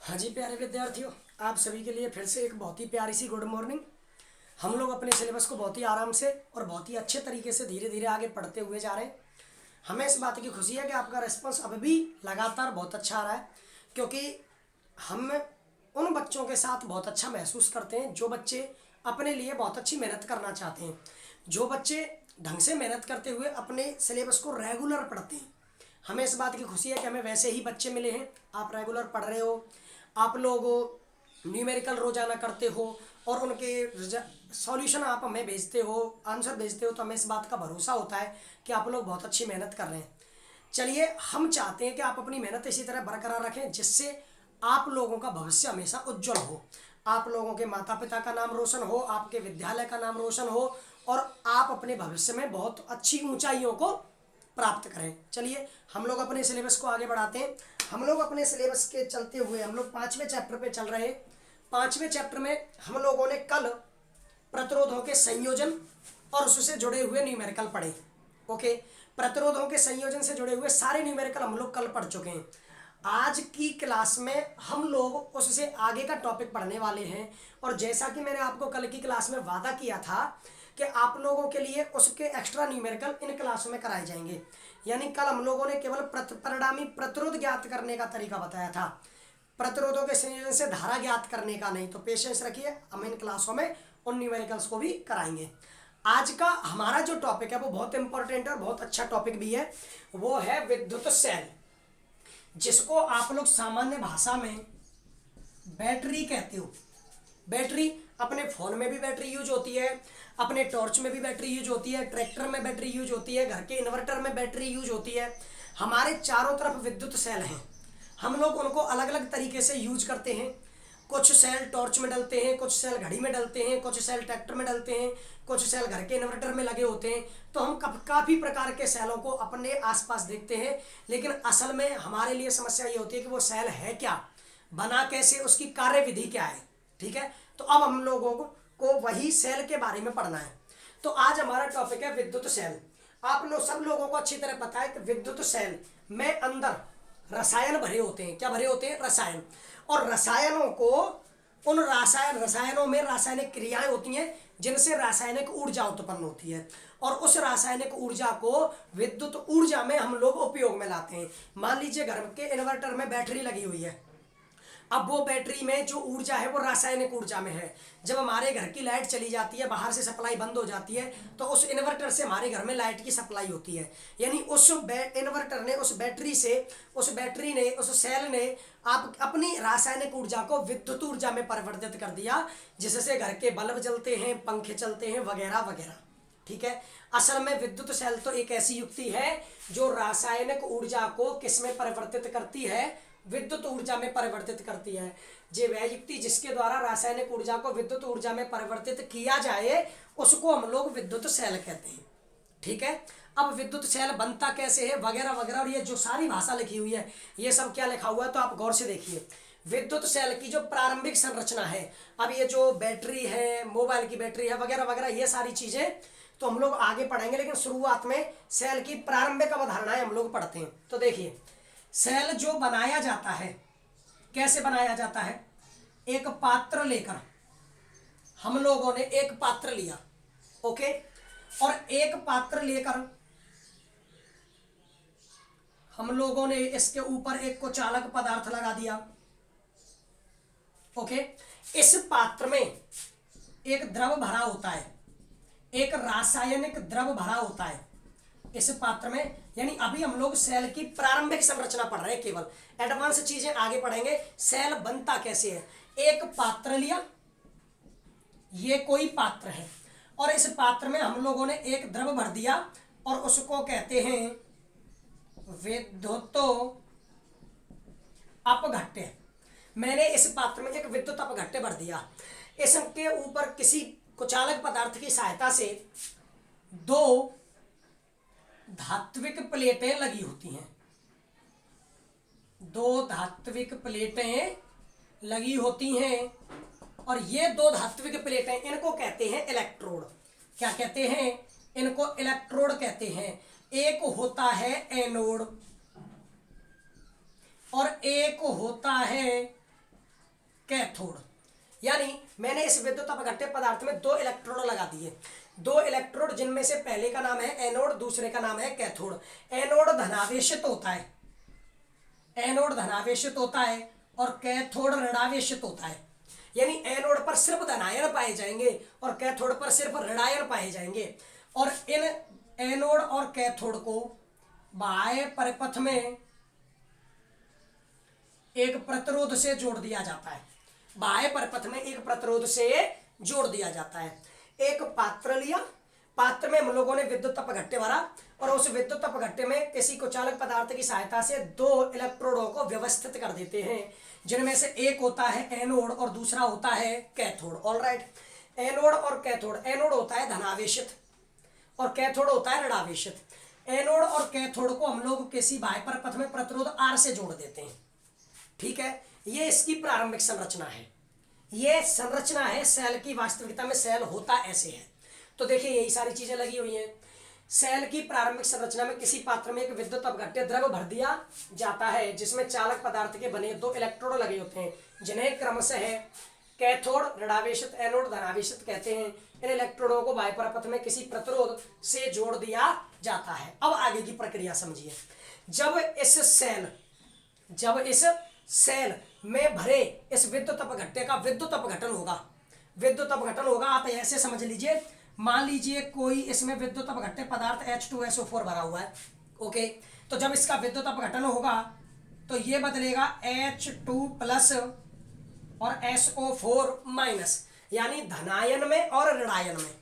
हाँ जी प्यारे विद्यार्थियों, आप सभी के लिए फिर से एक बहुत ही प्यारी सी गुड मॉर्निंग। हम लोग अपने सिलेबस को बहुत ही आराम से और बहुत ही अच्छे तरीके से धीरे धीरे आगे पढ़ते हुए जा रहे हैं। हमें इस बात की खुशी है कि आपका रिस्पांस अब भी लगातार बहुत अच्छा आ रहा है, क्योंकि हम उन बच्चों के साथ बहुत अच्छा महसूस करते हैं जो बच्चे अपने लिए बहुत अच्छी मेहनत करना चाहते हैं, जो बच्चे ढंग से मेहनत करते हुए अपने सिलेबस को रेगुलर पढ़ते हैं। हमें इस बात की खुशी है कि हमें वैसे ही बच्चे मिले हैं। आप रेगुलर पढ़ रहे हो, आप लोग न्यूमेरिकल रोजाना करते हो और उनके सॉल्यूशन आप हमें भेजते हो, आंसर भेजते हो, तो हमें इस बात का भरोसा होता है कि आप लोग बहुत अच्छी मेहनत कर रहे हैं। चलिए, हम चाहते हैं कि आप अपनी मेहनत इसी तरह बरकरार रखें जिससे आप लोगों का भविष्य हमेशा उज्जवल हो, आप लोगों के माता पिता का नाम रोशन हो, आपके विद्यालय का नाम रोशन हो और आप अपने भविष्य में बहुत अच्छी ऊंचाइयों को प्राप्त करें। चलिए, हम लोग अपने सिलेबस को आगे बढ़ाते हैं। हम लोग अपने सिलेबस के चलते हुए हम लोग 5वें चैप्टर पे चल रहे हैं। 5वें चैप्टर में हम लोगों ने कल प्रतिरोधों के संयोजन और उससे जुड़े हुए न्यूमेरिकल पढ़े। ओके, प्रतिरोधों के संयोजन से जुड़े हुए सारे न्यूमेरिकल हम लोग कल पढ़ चुके हैं। आज की क्लास में हम लोग उससे आगे का टॉपिक पढ़ने वाले हैं, और जैसा कि मैंने आपको कल की क्लास में वादा किया था कि आप लोगों के लिए उसके एक्स्ट्रा न्यूमेरिकल इन क्लासों में कराए जाएंगे। यानी कल हम लोगों ने केवल परिणामी प्रतिरोध ज्ञात करने का तरीका बताया था, प्रतिरोधों के संयोजन से धारा ज्ञात करने का नहीं। तो पेशेंस रखिए, हम इन क्लासों में उन न्यूमेरिकल्स को भी कराएंगे। आज का हमारा जो टॉपिक है वो बहुत इंपॉर्टेंट और बहुत अच्छा टॉपिक भी है। वो है विद्युत सेल, जिसको आप लोग सामान्य भाषा में बैटरी कहते हो। बैटरी, अपने फ़ोन में भी बैटरी यूज होती है, अपने टॉर्च में भी बैटरी यूज होती है, ट्रैक्टर में बैटरी यूज होती है, घर के इन्वर्टर में बैटरी यूज होती है। हमारे चारों तरफ विद्युत सेल हैं, हम लोग उनको अलग अलग तरीके से यूज करते हैं। कुछ सेल टॉर्च में डलते हैं, कुछ सेल घड़ी में डलते हैं, कुछ सेल ट्रैक्टर में डलते हैं, कुछ सेल घर के इन्वर्टर में लगे होते हैं। तो हम काफ़ी प्रकार के सेलों को अपने आसपास देखते हैं, लेकिन असल में हमारे लिए समस्या ये होती है कि वो सेल है क्या, बना कैसे, उसकी कार्यविधि क्या है। ठीक है, तो अब हम लोगों को वही सेल के बारे में पढ़ना है। तो आज हमारा टॉपिक है विद्युत सेल। आप लोग सब लोगों को अच्छी तरह पता है कि विद्युत सेल में अंदर रसायन भरे होते हैं। क्या भरे होते हैं? रसायन। और रसायनों को, उन रसायनों में रासायनिक क्रियाएं होती हैं जिनसे रासायनिक ऊर्जा उत्पन्न होती है, और उस रासायनिक ऊर्जा को विद्युत ऊर्जा में हम लोग उपयोग में लाते हैं। मान लीजिए घर के इन्वर्टर में बैटरी लगी हुई है, अब वो बैटरी में जो ऊर्जा है वो रासायनिक ऊर्जा में है। जब हमारे घर की लाइट चली जाती है, बाहर से सप्लाई बंद हो जाती है, तो उस इन्वर्टर से हमारे घर में लाइट की सप्लाई होती है। यानी उस इन्वर्टर ने, उस बैटरी से, उस बैटरी ने, उस सेल ने आप अपनी रासायनिक ऊर्जा को विद्युत ऊर्जा में परिवर्तित कर दिया, जिससे घर के बल्ब जलते हैं, पंखे चलते हैं, वगैरह वगैरह। ठीक है, असल में विद्युत सेल तो एक ऐसी युक्ति है जो रासायनिक ऊर्जा को किस में परिवर्तित करती है? विद्युत ऊर्जा में परिवर्तित करती है। जे वह युक्ति जिसके द्वारा रासायनिक ऊर्जा को विद्युत ऊर्जा में परिवर्तित किया जाए उसको हम लोग विद्युत सेल कहते हैं। ठीक है, अब विद्युत सेल बनता कैसे है, वगैरह वगैरह, और ये जो सारी भाषा लिखी हुई है ये सब क्या लिखा हुआ है, तो आप गौर से देखिए। विद्युत सेल की जो प्रारंभिक संरचना है, अब ये जो बैटरी है, मोबाइल की बैटरी है, वगैरह वगैरह, ये सारी चीजें तो हम लोग आगे पढ़ेंगे, लेकिन शुरुआत में सेल की प्रारंभिक अवधारणाएं हम लोग पढ़ते हैं। तो देखिए, सेल जो बनाया जाता है, कैसे बनाया जाता है? एक पात्र लेकर, हम लोगों ने एक पात्र लिया, ओके, और एक पात्र लेकर हम लोगों ने इसके ऊपर एक को चालक पदार्थ लगा दिया। ओके, इस पात्र में एक द्रव भरा होता है, एक रासायनिक द्रव भरा होता है इस पात्र में। यानी अभी हम लोग सेल की प्रारंभिक संरचना पढ़ रहे हैं, केवल एडवांस चीजें आगे पढ़ेंगे। सेल बनता कैसे है? एक पात्र लिया, ये कोई पात्र है, और इस पात्र में हम लोगों ने एक द्रव भर दिया और उसको कहते हैं विद्युत अपघट्य। मैंने इस पात्र में एक विद्युत अपघट्य भर दिया, इसके ऊपर किसी कुचालक पदार्थ की सहायता से दो धात्विक प्लेटें लगी होती हैं, दो धात्विक प्लेटें लगी होती हैं, और ये दो धात्विक प्लेटें, इनको कहते हैं इलेक्ट्रोड। क्या कहते हैं? इनको इलेक्ट्रोड कहते हैं। एक होता है एनोड और एक होता है कैथोड। यानी मैंने इस विद्युत अपघट्य पदार्थ में 2 इलेक्ट्रोड लगा दिए, 2 इलेक्ट्रोड जिनमें से पहले का नाम है एनोड, दूसरे का नाम है कैथोड। एनोड धनावेशित होता है, एनोड धनावेशित होता है और कैथोड ऋणावेशित होता है। यानी एनोड पर सिर्फ धनायन पाए जाएंगे और कैथोड पर सिर्फ ऋणायन पाए जाएंगे। और इन एनोड और कैथोड को बाह्य परिपथ में एक प्रतिरोध से जोड़ दिया जाता है, बाह्य परिपथ में एक प्रतिरोध से जोड़ दिया जाता है। एक पात्र लिया, पात्र में हम लोगों ने विद्युत अपघट्य भरा और उस विद्युत अपघट्य में किसी कुचालक पदार्थ की सहायता से 2 इलेक्ट्रोडों को व्यवस्थित कर देते हैं, जिनमें से एक होता है एनोड और दूसरा होता है कैथोड। ऑलराइट, एनोड और कैथोड, एनोड होता है धनावेशित और कैथोड होता है ऋणावेशित। एनोड और कैथोड को हम लोग किसी बाह्य परिपथ में प्रतिरोध R से जोड़ देते हैं। ठीक है, ये इसकी प्रारंभिक संरचना है, ये संरचना है सेल की। वास्तविकता में सेल होता ऐसे है। तो देखिए यही सारी चीजें लगी हुई हैं। सेल की प्रारंभिक संरचना में किसी पात्र में एक विद्युत अपघट्य द्रव भर दिया जाता है, जिसमें चालक पदार्थ के बने 2 इलेक्ट्रोड लगे होते हैं, जिन्हें क्रमशः कैथोड ऋणावेशित, एनोड धनावेशित कहते हैं। इन इलेक्ट्रोडों को बाह्य परिपथ में किसी प्रतिरोध से जोड़ दिया जाता है। अब आगे की प्रक्रिया समझिए। जब इस सेल में भरे इस विद्युत अपघट्य का विद्युत अपघटन होगा, विद्युत अपघटन होगा। आप ऐसे समझ लीजिए, मान लीजिए कोई इसमें विद्युत अपघट्य पदार्थ H2SO4 भरा हुआ है। ओके, तो जब इसका विद्युत अपघटन होगा तो ये बदलेगा H2+ और SO4-, यानी धनायन में और ऋणायन में,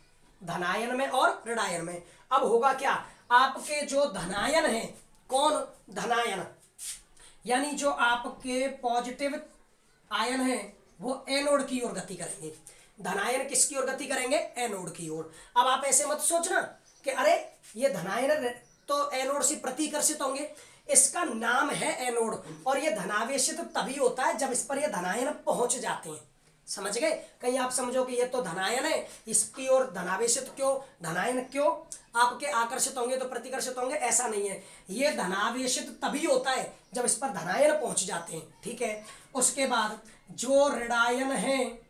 धनायन में और ऋणायन में। अब होगा क्या, आपके जो धनायन है, कौन धनायन, यानी जो आपके पॉजिटिव आयन है वो एनोड की ओर गति करेंगे। धनायन किसकी ओर गति करेंगे, एनोड की ओर। अब आप ऐसे मत सोचना कि अरे ये धनायन तो एनोड से प्रतिकर्षित होंगे, इसका नाम है एनोड और ये धनावेशित तभी होता है जब इस पर ये धनायन पहुंच जाते हैं। समझ गए? कहीं आप समझो कि ये तो धनायन है, इसकी ओर धनावेशित क्यों, धनायन क्यों आपके आकर्षित होंगे तो प्रतिकर्षित होंगे, ऐसा नहीं है। ये धनावेशित तभी होता है जब इस पर धनायन पहुंच जाते हैं। ठीक है, उसके बाद जो ऋणायन है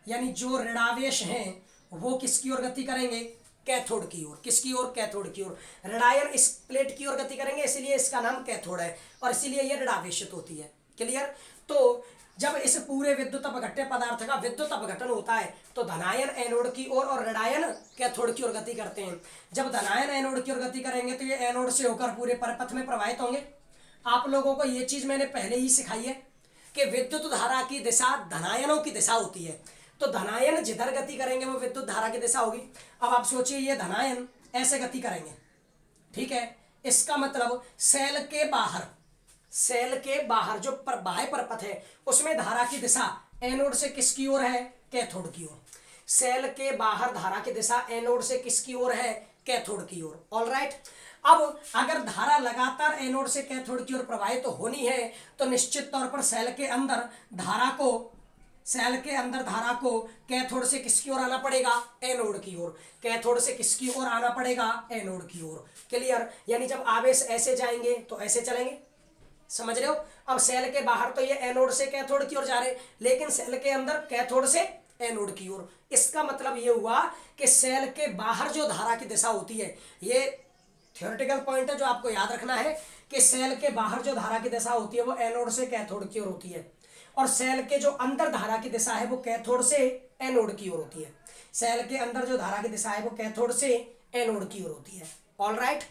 यानी जो ऋणावेश हैं वो किसकी ओर गति करेंगे, कैथोड की ओर। किसकी ओर, कैथोड की ओर। ऋणायन इस प्लेट की ओर गति करेंगे, इसीलिए इसका नाम कैथोड है और इसीलिए ये ऋणावेशित होती है। क्लियर? तो जब इस पूरे विद्युत अपघट्य पदार्थ का विद्युत अपघटन होता है तो धनायन एनोड की ओर और ऋणायन कैथोड की ओर गति करते हैं। जब धनायन एनोड की ओर गति करेंगे तो ये एनोड से होकर पूरे परिपथ में प्रवाहित होंगे। आप लोगों को ये चीज मैंने पहले ही सिखाई है कि विद्युत धारा की दिशा धनायनों की दिशा होती है, तो धनायन जिधर गति करेंगे वो विद्युत धारा की दिशा होगी। अब आप सोचिए ये धनायन ऐसे गति करेंगे, ठीक है, इसका मतलब सेल के बाहर जो बाह्य परिपथ है उसमें धारा की दिशा एनोड से किसकी ओर है, कैथोड की ओर। सेल के बाहर धारा की दिशा एनोड से किसकी ओर है, कैथोड की ओर। ऑलराइट, अब अगर धारा लगातार एनोड से कैथोड की ओर प्रवाहित तो होनी है तो निश्चित तौर पर सेल के अंदर धारा को कैथोड से किसकी ओर आना पड़ेगा, एनोड की ओर। कैथोड से किसकी ओर आना पड़ेगा, एनोड की ओर। क्लियर? यानी जब आवेश ऐसे जाएंगे तो ऐसे चलेंगे, समझ रहे हो? अब सेल के बाहर तो ये एनोड से कैथोड की ओर जा रहे, लेकिन सेल के अंदर कैथोड से एनोड की ओर। इसका मतलब ये हुआ कि सेल के बाहर जो धारा की दिशा होती है, ये थ्योरेटिकल पॉइंट है जो आपको याद रखना है कि सेल के बाहर जो धारा की दिशा होती है वो एनोड से कैथोड की ओर होती है और सेल के जो अंदर धारा की दिशा है वो कैथोड से एनोड की ओर होती है। सेल के अंदर जो धारा की दिशा है वो कैथोड से एनोड की ओर होती है। ऑलराइट,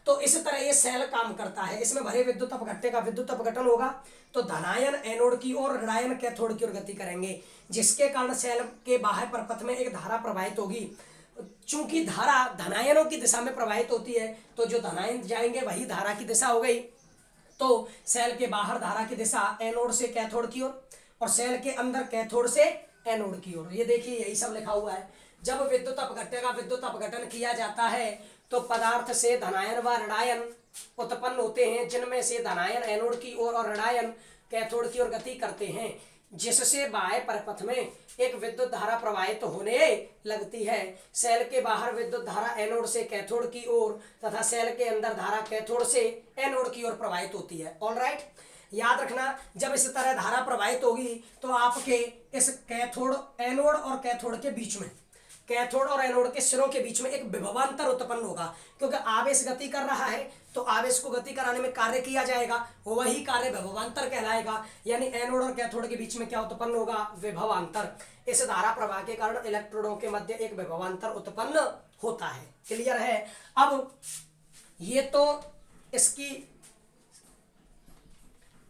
तो इस तरह ये सेल काम करता है। इसमें भरे विद्युत अपघट्य का विद्युत अपघटन होगा तो धनायन एनोड की ओर, ऋणायन कैथोड की ओर गति करेंगे, जिसके कारण सेल के बाह्य परिपथ में एक धारा प्रवाहित होगी। चूंकि धारा धनायनों की दिशा में प्रवाहित होती है तो जो धनायन जाएंगे वही धारा की दिशा हो गई। तो सेल के बाहर धारा की दिशा एनोड से कैथोड की ओर और सेल के अंदर कैथोड से एनोड की ओर। ये देखिए यही सब लिखा हुआ है। जब विद्युत अपघट्य का विद्युत अपघटन किया जाता है तो पदार्थ से धनायन व ऋणायन उत्पन्न होते हैं, जिनमें से धनायन एनोड की ओर और ऋणायन कैथोड की ओर गति करते हैं, जिससे बाह्य परिपथ में एक विद्युत धारा प्रवाहित होने लगती है। सेल के बाहर विद्युत धारा एनोड से कैथोड की ओर तथा सेल के अंदर धारा कैथोड से एनोड की ओर प्रवाहित होती है। ऑलराइट, याद रखना, जब इस तरह धारा प्रवाहित होगी तो आपके इस कैथोड, एनोड और कैथोड के बीच में, कैथोड और एनोड के सिरों के बीच में एक विभवांतर उत्पन्न होगा, क्योंकि आवेश गति कर रहा है तो आवेश को गति कराने में कार्य किया जाएगा, वही कार्य विभवांतर कहलाएगा। यानी एनोड और कैथोड के बीच में क्या उत्पन्न होगा? विभवांतर। इस धारा प्रवाह के कारण इलेक्ट्रोडों के मध्य एक विभवांतर उत्पन्न होता है। क्लियर है? अब ये तो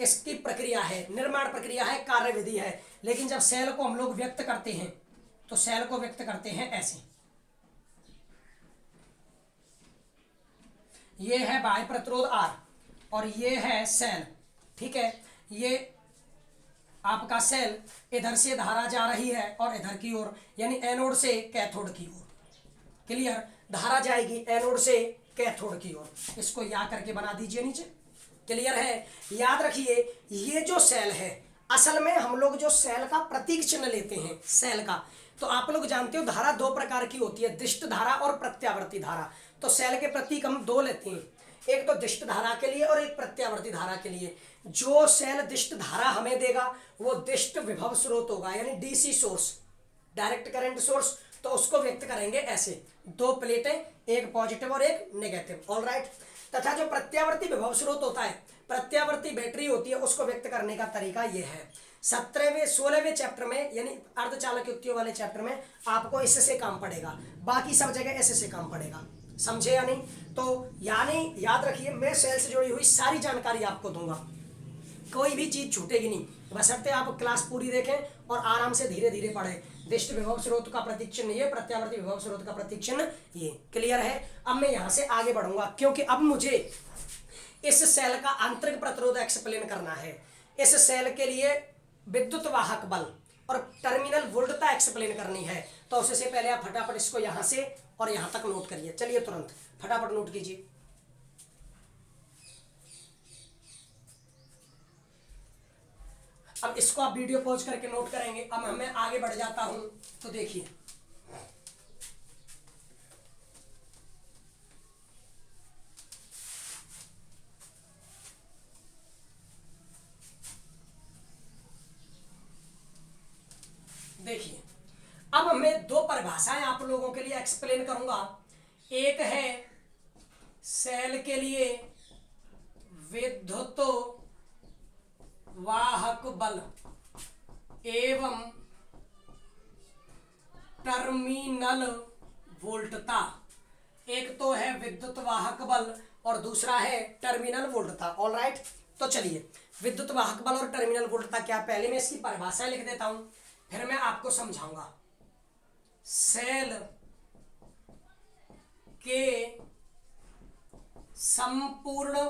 इसकी प्रक्रिया है, निर्माण प्रक्रिया है, कार्य विधि है। लेकिन जब सेल को हम लोग व्यक्त करते हैं तो सेल को व्यक्त करते हैं ऐसे, ये है बाह्य प्रतिरोध R और ये है सेल। ठीक है, ये आपका सेल, इधर से धारा जा रही है और इधर की ओर, यानी एनोड से कैथोड की ओर। क्लियर? धारा जाएगी एनोड से कैथोड की ओर। इसको या करके बना दीजिए नीचे। क्लियर है? याद रखिए, ये जो सेल है, असल में हम लोग जो सेल का प्रतीक चिन्ह लेते हैं सेल का, तो आप लोग जानते हो धारा दो प्रकार की होती है, दिष्ट धारा और प्रत्यावर्ती धारा। तो सेल के प्रतीक हम दो लेते हैं, एक तो दिष्ट धारा के लिए और एक प्रत्यावर्ती धारा के लिए। जो सेल दिष्ट धारा हमें देगा वो दिष्ट विभव स्रोत होगा, यानी DC source, direct current source. तो उसको व्यक्त करेंगे ऐसे, दो प्लेटें, एक पॉजिटिव और एक नेगेटिव। ऑलराइट। तथा जो प्रत्यावर्ती विभव स्रोत होता है, प्रत्यावर्ती बैटरी होती है, उसको व्यक्त करने का तरीका यह है। 16वें चैप्टर में, यानी अर्धचालक युक्तियों वाले चैप्टर में आपको इससे काम पड़ेगा, बाकी सब जगह ऐसे काम पड़ेगा। समझे या नहीं? तो यानी याद रखिए, मैं सेल से जुड़ी हुई सारी जानकारी आपको दूंगा, कोई भी चीज छूटेगी नहीं, बशर्ते आप क्लास पूरी देखें और आराम से धीरे धीरे पढ़ें। दिष्ट विभव स्रोत का प्रतीक चिन्ह ये, प्रत्यावर्ती विभव स्रोत का प्रतीक चिन्ह ये। क्लियर है? अब मैं यहां से आगे बढ़ूंगा, क्योंकि अब मुझे इस सेल का आंतरिक प्रतिरोध एक्सप्लेन करना है। इस सेल के लिए विद्युत वाहक बल और टर्मिनल वोल्टता एक्सप्लेन करनी है। तो उससे पहले आप फटाफट इसको यहां से और यहां तक नोट करिए। चलिए तुरंत फटाफट नोट कीजिए। अब इसको आप वीडियो पॉज करके नोट करेंगे। अब मैं आगे बढ़ जाता हूं, तो देखिए, देखिए, अब मैं दो परिभाषाएं आप लोगों के लिए एक्सप्लेन करूंगा। एक है सेल के लिए विद्युत वाहक बल एवं टर्मिनल वोल्टता। एक तो है विद्युत वाहक बल और दूसरा है टर्मिनल वोल्टता। ऑलराइट। तो चलिए, विद्युत वाहक बल और टर्मिनल वोल्टता क्या, पहले मैं इसकी परिभाषाएं लिख देता हूं, फिर मैं आपको समझाऊंगा। सेल के संपूर्ण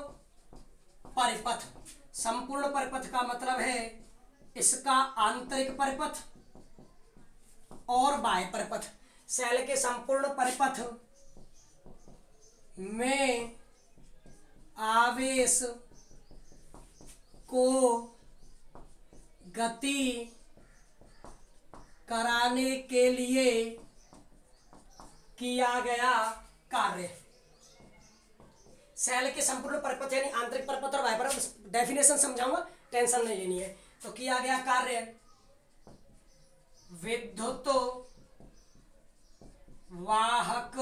परिपथ, संपूर्ण परिपथ का मतलब है इसका आंतरिक परिपथ और बाह्य परिपथ। सेल के संपूर्ण परिपथ में आवेश को गति कराने के लिए किया गया कार्य। सेल के संपूर्ण परिपथ यानी आंतरिक परिपथ और बाह्य परिपथ, डेफिनेशन समझाऊंगा, टेंशन नहीं लेनी है। तो किया गया कार्य विद्युत वाहक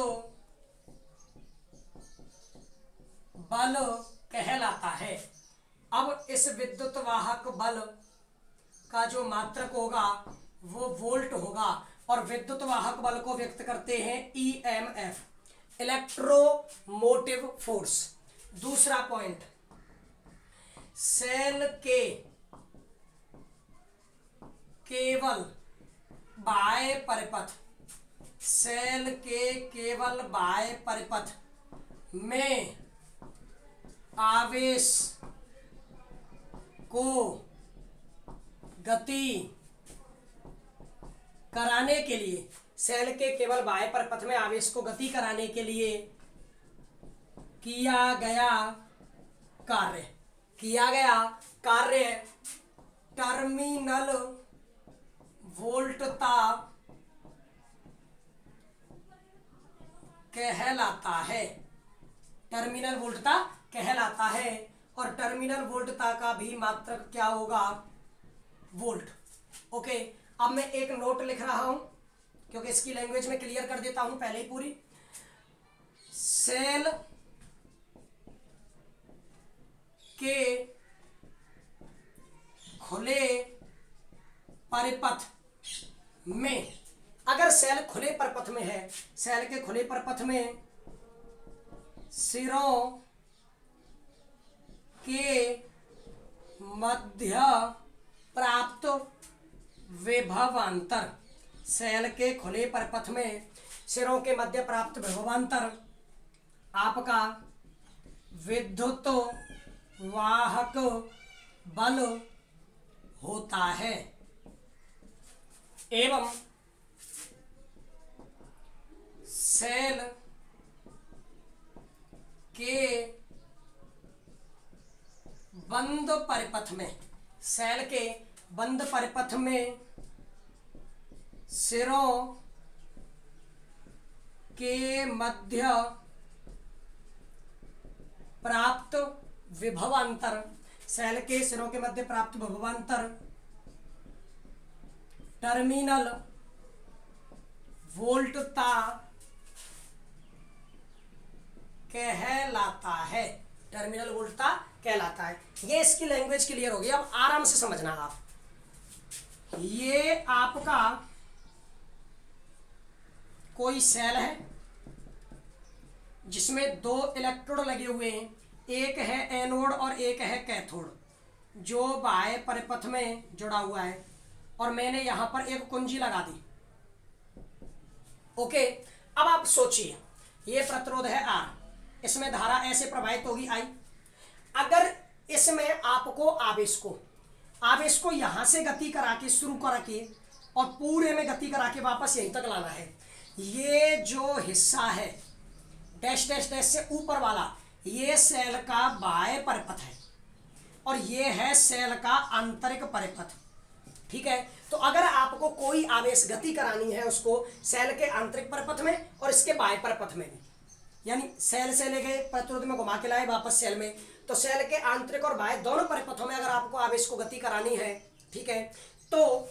बल कहलाता है। अब इस विद्युत वाहक बल का जो मात्रक होगा वो वोल्ट होगा, और विद्युत वाहक बल को व्यक्त करते हैं EMF, इलेक्ट्रोमोटिव फोर्स। दूसरा पॉइंट, सेल के केवल बाह्य परिपथ, सेल के केवल बाह्य परिपथ में आवेश को गति कराने के लिए, सेल के केवल बाह्य परिपथ में आवेश को गति कराने के लिए किया गया कार्य टर्मिनल वोल्टता कहलाता है। टर्मिनल वोल्टता कहलाता है। और टर्मिनल वोल्टता का भी मात्रक क्या होगा, वोल्ट। ओके, अब मैं एक नोट लिख रहा हूं क्योंकि इसकी लैंग्वेज में क्लियर कर देता हूं पहले ही पूरी। सेल के खुले परिपथ में, अगर सेल खुले परिपथ में है, सेल के खुले परिपथ में सिरों के मध्य प्राप्त विभवांतर, सेल के खुले परिपथ में सिरों के मध्य प्राप्त विभवांतर आपका विद्युत वाहक बल होता है एवं सेल के बंद परिपथ में, सेल के बंद परिपथ में सिरों के मध्य प्राप्त विभवांतर, सेल के सिरों के मध्य प्राप्त विभवांतर टर्मिनल वोल्टता कहलाता है, टर्मिनल वोल्टता कहलाता है। ये इसकी लैंग्वेज क्लियर होगी। अब आराम से समझना आप, ये आपका कोई सेल है जिसमें दो इलेक्ट्रोड लगे हुए हैं, एक है एनोड और एक है कैथोड, जो बाह्य परिपथ में जुड़ा हुआ है और मैंने यहां पर एक कुंजी लगा दी। ओके, अब आप सोचिए, ये प्रतिरोध है R, इसमें धारा ऐसे प्रवाहित होगी I। अगर इसमें आपको आवेश को यहां से गति करा के शुरू करा के और पूरे में गति करा के वापस यहीं तक लाना है, ये जो हिस्सा है डैश डैश डैश से ऊपर वाला, ये सेल का बाह्य परिपथ है और ये है सेल का आंतरिक परिपथ। ठीक है, तो अगर आपको कोई आवेश गति करानी है उसको सेल के आंतरिक परिपथ में और इसके बाह्य परिपथ में भी, यानी सेल से ले गए प्रतिरोध में घुमा के लाए वापस सेल में, तो सेल के आंतरिक और बाह्य दोनों परिपथों में अगर आपको आवेश को गति करानी है, ठीक है, तो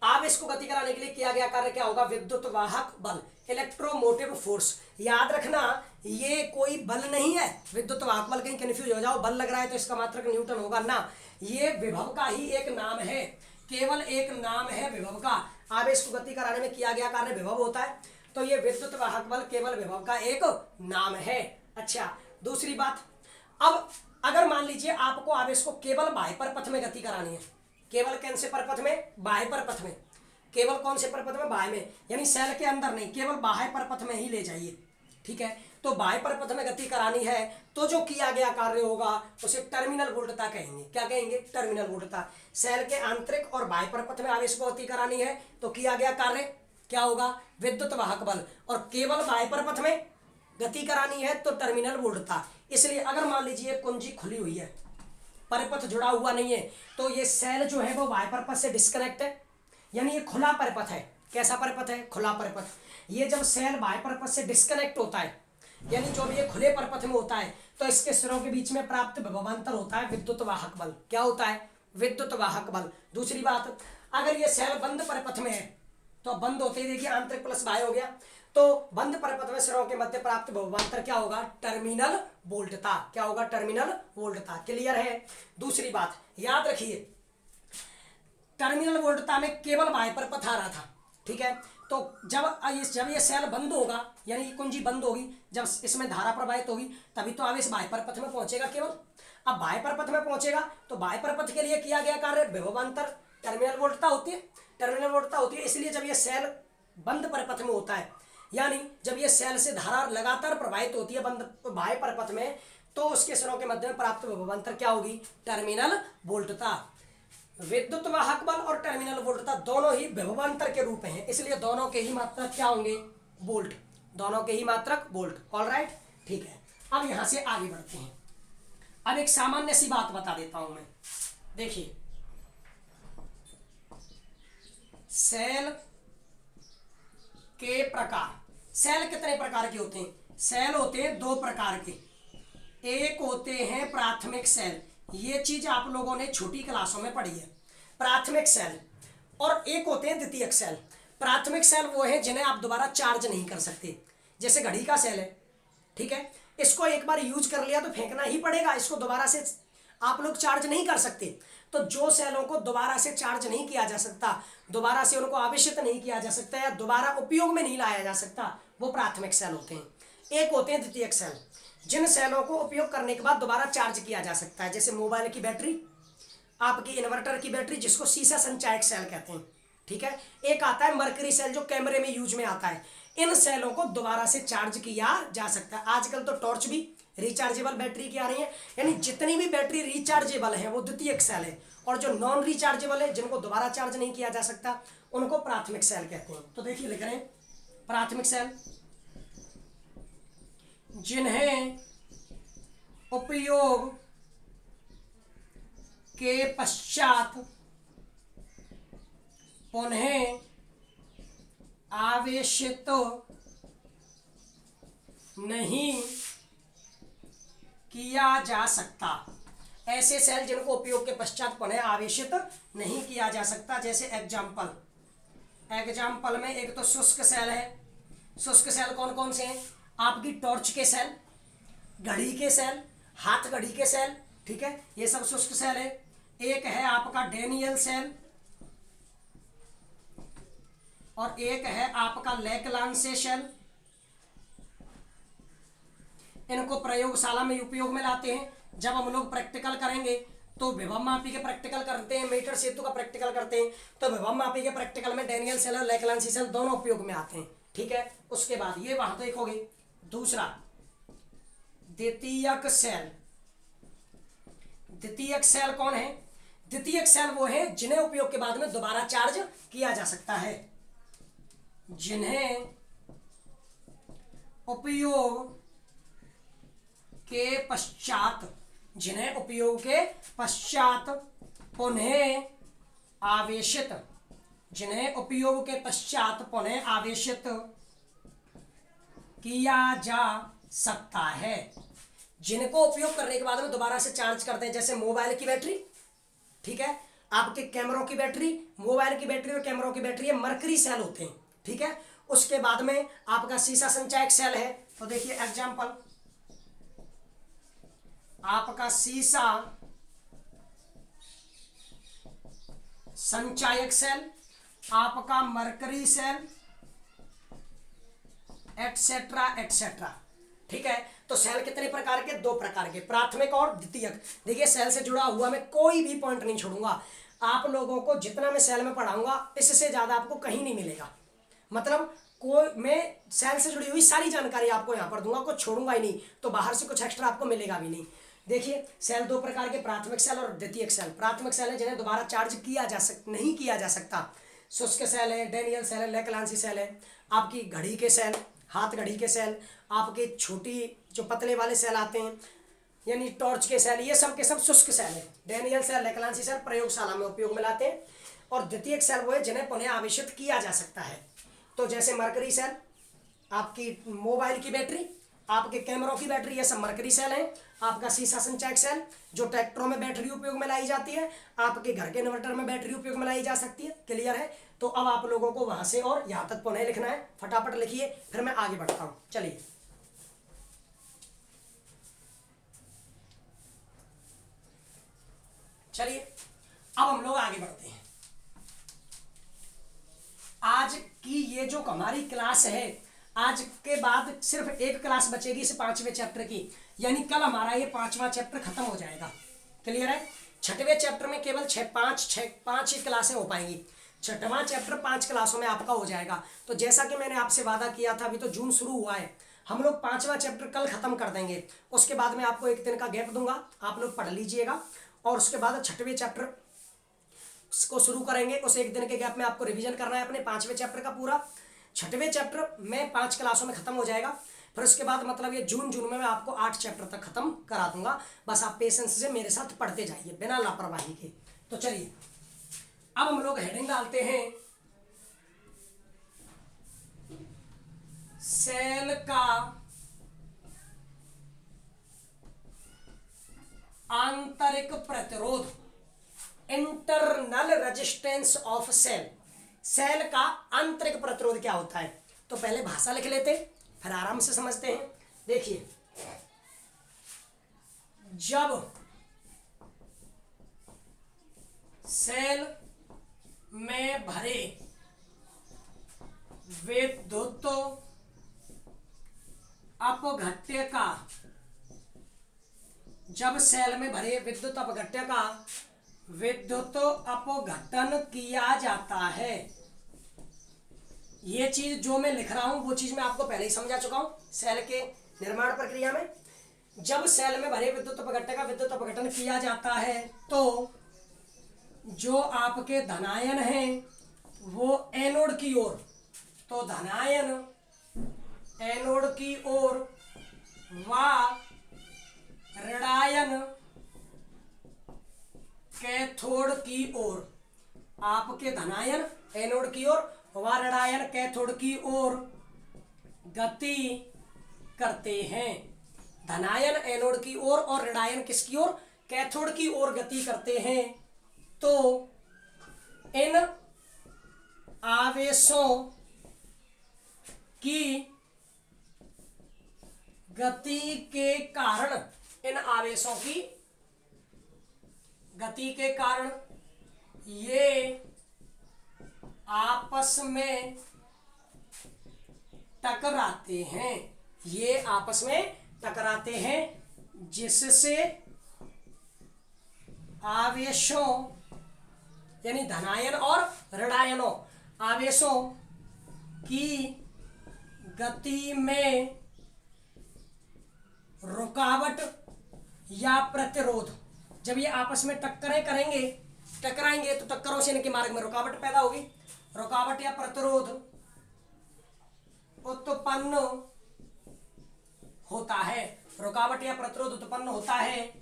आवेश को गति कराने के लिए किया गया कार्य क्या होगा, विद्युत वाहक बल, इलेक्ट्रोमोटिव फोर्स। याद रखना ये कोई बल नहीं है, विद्युत वाहक बल, कहीं कंफ्यूज हो जाओ, बल लग रहा है तो इसका मात्रक न्यूटन होगा ना, ये विभव का ही एक नाम है, केवल एक नाम है विभव का। आवेश को गति कराने में किया गया कार्य विभव होता है, तो ये विद्युत वाहक बल केवल विभव का एक नाम है। अच्छा, दूसरी बात, अब अगर मान लीजिए आपको आवेश को केवल बाह्य परिपथ में गति करानी है, केवल कौन से परिपथ में, बाह्य परिपथ में, केवल कौन से परिपथ में, बाह्य में, यानी सेल के अंदर नहीं, केवल बाह्य परिपथ में ही ले जाइए। ठीक है, तो बाह्य परिपथ में गति करानी है तो जो किया गया कार्य होगा उसे टर्मिनल वोल्टता कहेंगे। क्या कहेंगे, टर्मिनल वोल्टता। सेल के आंतरिक और बाह्य परिपथ में आवेश को गति करानी है तो किया गया कार्य क्या होगा, विद्युत वाहक बल, और केवल बाह्य परिपथ में गति करानी है तो टर्मिनल वोल्टता। इसलिए अगर मान लीजिए कुंजी खुली हुई है, परिपथ जुड़ा हुआ नहीं है, तो ये सेल जो है वो बाह्य परिपथ से डिस्कनेक्ट है, यानी ये खुला परिपथ है। कैसा परिपथ है, खुला परिपथ। ये जब सेल बाह्य परिपथ से डिस्कनेक्ट होता है, यानी जो भी ये खुले परिपथ में होता है, तो इसके सिरों के बीच में प्राप्त विभवांतर होता है विद्युत वाहक बल। क्या होता है, विद्युत वाहक बल। दूसरी बात, अगर ये सेल बंद परिपथ में है तो बंद होते ही देखिए आंतरिक प्लस बाह्य हो गया, तो बंद परिपथ में सिरों के मध्य प्राप्त विभवांतर क्या होगा, टर्मिनल वोल्टता। क्या होगा, टर्मिनल वोल्टता। क्लियर है। दूसरी बात याद रखिए, टर्मिनल वोल्टता में केवल बाह्य परिपथ आ रहा था, ठीक है, तो जब ये सेल बंद होगा, यानी कुंजी बंद होगी, जब इसमें धारा प्रवाहित होगी, तभी तो आवेश बाह्य परिपथ में पहुंचेगा केवल। अब बाह्य परिपथ में पहुंचेगा तो बाह्य परिपथ के लिए किया गया कार्य विभवांतर टर्मिनल वोल्टता होती है, टर्मिनल वोल्टता होती है। इसलिए जब ये सेल बंद परिपथ में होता है, यानी जब ये सेल से धारा लगातार प्रवाहित होती है बंद बाह्य परिपथ में, तो उसके सिरों के मध्य में प्राप्त विभवांतर क्या होगी, टर्मिनल वोल्टता। विद्युत वाहक बल और टर्मिनल वोल्टता दोनों ही विभवांतर के रूप हैं, इसलिए दोनों के ही मात्रक क्या होंगे, वोल्ट। दोनों के ही मात्रक वोल्ट। ऑलराइट, ठीक है। अब यहां से आगे बढ़ते हैं। अब एक सामान्य सी बात बता देता हूं मैं। देखिए, सेल के प्रकार, सेल कितने प्रकार के होते हैं, सेल होते हैं दो प्रकार के, एक होते हैं प्राथमिक सेल, ये चीज आप लोगों ने छोटी क्लासों में पढ़ी है, प्राथमिक सेल, और एक होते हैं द्वितीयक सेल। प्राथमिक सेल वो है जिन्हें आप दोबारा चार्ज नहीं कर सकते, जैसे घड़ी का सेल है, ठीक है, इसको एक बार यूज कर लिया तो फेंकना ही पड़ेगा, इसको दोबारा से आप लोग चार्ज नहीं कर सकते। तो जो सेलों को दोबारा से चार्ज नहीं किया जा सकता, दोबारा से उनको आवेशित नहीं किया जा सकता या दोबारा उपयोग में नहीं लाया जा सकता, वो प्राथमिक सेल होते हैं। एक होते हैं द्वितीयक सेल, जिन सेलों को उपयोग करने के बाद दोबारा चार्ज किया जा सकता है, जैसे मोबाइल की बैटरी, आपकी इन्वर्टर की बैटरी, जिसको सीसा संचायक सेल कहते हैं, ठीक है। एक आता है मरकरी सेल जो कैमरे में यूज में आता है। इन सेलों को दोबारा से चार्ज किया जा सकता है। आजकल तो टॉर्च भी रिचार्जेबल बैटरी की आ रही है, यानी जितनी भी बैटरी रिचार्जेबल है वो द्वितीयक सेल है, और जो नॉन रिचार्जेबल है, जिनको दोबारा चार्ज नहीं किया जा सकता, उनको प्राथमिक सेल कहते हैं। तो देखिए लिख रहे हैं प्राथमिक सेल, जिन्हें उपयोग के पश्चात पुनः आवेशित नहीं किया जा सकता। ऐसे सेल जिनको उपयोग के पश्चात पुनः आवेशित नहीं किया जा सकता, जैसे एग्जाम्पल में एक तो शुष्क सेल है। शुष्क सेल कौन कौन से हैं? आपकी टॉर्च के सेल, घड़ी के सेल, हाथ घड़ी के सेल, ठीक है, ये सब शुष्क सेल है। एक है आपका डेनियल सेल, और एक है आपका लेकलांसे सेल। इनको प्रयोगशाला में उपयोग में लाते हैं। जब हम लोग प्रैक्टिकल करेंगे तो विभव मापी के प्रैक्टिकल करते हैं, मीटर सेतु का प्रैक्टिकल करते हैं, तो विभव मापी के प्रैक्टिकल में डेनियल सेल और लेकलांसी सेल दोनों उपयोग में आते हैं, ठीक है। उसके बाद ये वहां तो एक हो गई। दूसरा द्वितीयक सेल। द्वितीयक सेल कौन है? द्वितीयक सेल वो है जिन्हें उपयोग के बाद में दोबारा चार्ज किया जा सकता है, जिन्हें उपयोग के पश्चात, जिन्हें उपयोग के पश्चात पुनः आवेशित, जिन्हें उपयोग के पश्चात पुनः आवेशित किया जा सकता है। जिनको उपयोग करने के बाद में दोबारा से चार्ज करते हैं, जैसे मोबाइल की बैटरी, ठीक है, आपके कैमरों की बैटरी, मोबाइल की बैटरी और कैमरों की बैटरी, ये मरकरी सेल होते हैं, ठीक है। उसके बाद में आपका सीसा संचायक सेल है। तो देखिए एग्जांपल, आपका सीसा संचायक सेल, आपका मरकरी सेल, एटसेट्रा एटसेट्रा, ठीक है। तो सेल कितने प्रकार के? दो प्रकार के, प्राथमिक और द्वितीयक। देखिए सेल से जुड़ा हुआ मैं कोई भी पॉइंट नहीं छोड़ूंगा। आप लोगों को जितना मैं सेल में पढ़ाऊंगा इससे ज्यादा आपको कहीं नहीं मिलेगा। मतलब कोई, मैं सेल से जुड़ी हुई सारी जानकारी आपको यहाँ पर दूंगा, कुछ छोड़ूंगा ही नहीं, तो बाहर से कुछ एक्स्ट्रा आपको मिलेगा भी नहीं। देखिए सेल दो प्रकार के, प्राथमिक सेल और द्वितीयक सेल। प्राथमिक सेल है जिन्हें दोबारा चार्ज किया जा नहीं किया जा सकता। शुष्क सेल है, डेनियल सेल है, लेकलांसी सेल है, आपकी घड़ी के सेल, हाथ घड़ी के सेल, आपके छोटी जो पतले वाले सेल आते हैं यानी टॉर्च के सेल, ये सब के सब शुष्क सेल है। डेनियल सेल, लेकलांसी सेल प्रयोगशाला में उपयोग में लाते हैं। और द्वितीयक सेल वो है जिन्हें पुनः आवेशित किया जा सकता है। तो जैसे मरकरी सेल, आपकी मोबाइल की बैटरी, आपके कैमरों की बैटरी, ये सब मरकरी सेल है। आपका सीसा संचायक सेल जो ट्रैक्टरों में बैटरी उपयोग में लाई जाती है, आपके घर के इन्वर्टर में बैटरी उपयोग में लाई जा सकती है। क्लियर है? तो अब आप लोगों को वहां से और यहां तक पुनः लिखना है, फटाफट लिखिए, फिर मैं आगे बढ़ता हूं। चलिए चलिए अब हम लोग आगे बढ़ते हैं। आज की ये जो हमारी क्लास है, आज के बाद सिर्फ एक क्लास बचेगी इस 5वें चैप्टर की, यानी कल हमारा ये 5वां चैप्टर खत्म हो जाएगा। क्लियर है? 6वें चैप्टर में केवल 5 ही क्लासें हो पाएंगी। 6वां चैप्टर 5 क्लासों में आपका हो जाएगा। तो जैसा कि मैंने आपसे वादा किया था, अभी तो जून शुरू हुआ है, हम लोग 5वां चैप्टर कल खत्म कर देंगे। उसके बाद मैं आपको एक दिन का गैप दूंगा, आप लोग पढ़ लीजिएगा, और उसके बाद 6वें चैप्टर को शुरू करेंगे। उस एक दिन के गैप में आपको रिवीजन करना है अपने 5वें चैप्टर का पूरा। 6वें चैप्टर में 5 क्लासों में खत्म हो जाएगा। फिर उसके बाद मतलब ये जून में मैं आपको 8 चैप्टर तक खत्म करा दूंगा। बस आप पेशेंस से मेरे साथ पढ़ते जाइए बिना लापरवाही के। तो चलिए अब हम लोग हेडिंग डालते हैं, सेल का आंतरिक प्रतिरोध, internal resistance of cell. Cell का आंतरिक प्रतिरोध क्या होता है? तो पहले भाषा लिख लेते फिर आराम से समझते हैं। देखिए, जब सेल में भरे विद्युत अपघट्य का, जब सेल में भरे विद्युत अपघट्य का विद्युत अपघटन किया जाता है, ये चीज जो मैं लिख रहा हूं वो चीज मैं आपको पहले ही समझा चुका हूं। सेल के निर्माण प्रक्रिया में जब सेल में भरे विद्युत अपघट्य का विद्युत अपघटन किया जाता है तो जो आपके धनायन हैं वो एनोड की ओर, तो धनायन एनोड की ओर व ऋणायन कैथोड की ओर, आपके धनायन एनोड की ओर व ऋणायन कैथोड की ओर गति करते हैं। धनायन एनोड की ओर और ऋणायन किसकी ओर? कैथोड की ओर गति करते हैं। तो इन आवेशों की गति के कारण, इन आवेशों की गति के कारण ये आपस में टकराते हैं, ये आपस में टकराते हैं, जिससे आवेशों यानी धनायन और ऋणायनों आवेशों की गति में रुकावट या प्रतिरोध, जब ये आपस में टकराएंगे तो टक्करों से इनके मार्ग में रुकावट पैदा होगी, रुकावट या प्रतिरोध उत्पन्न होता है, रुकावट या प्रतिरोध उत्पन्न होता है,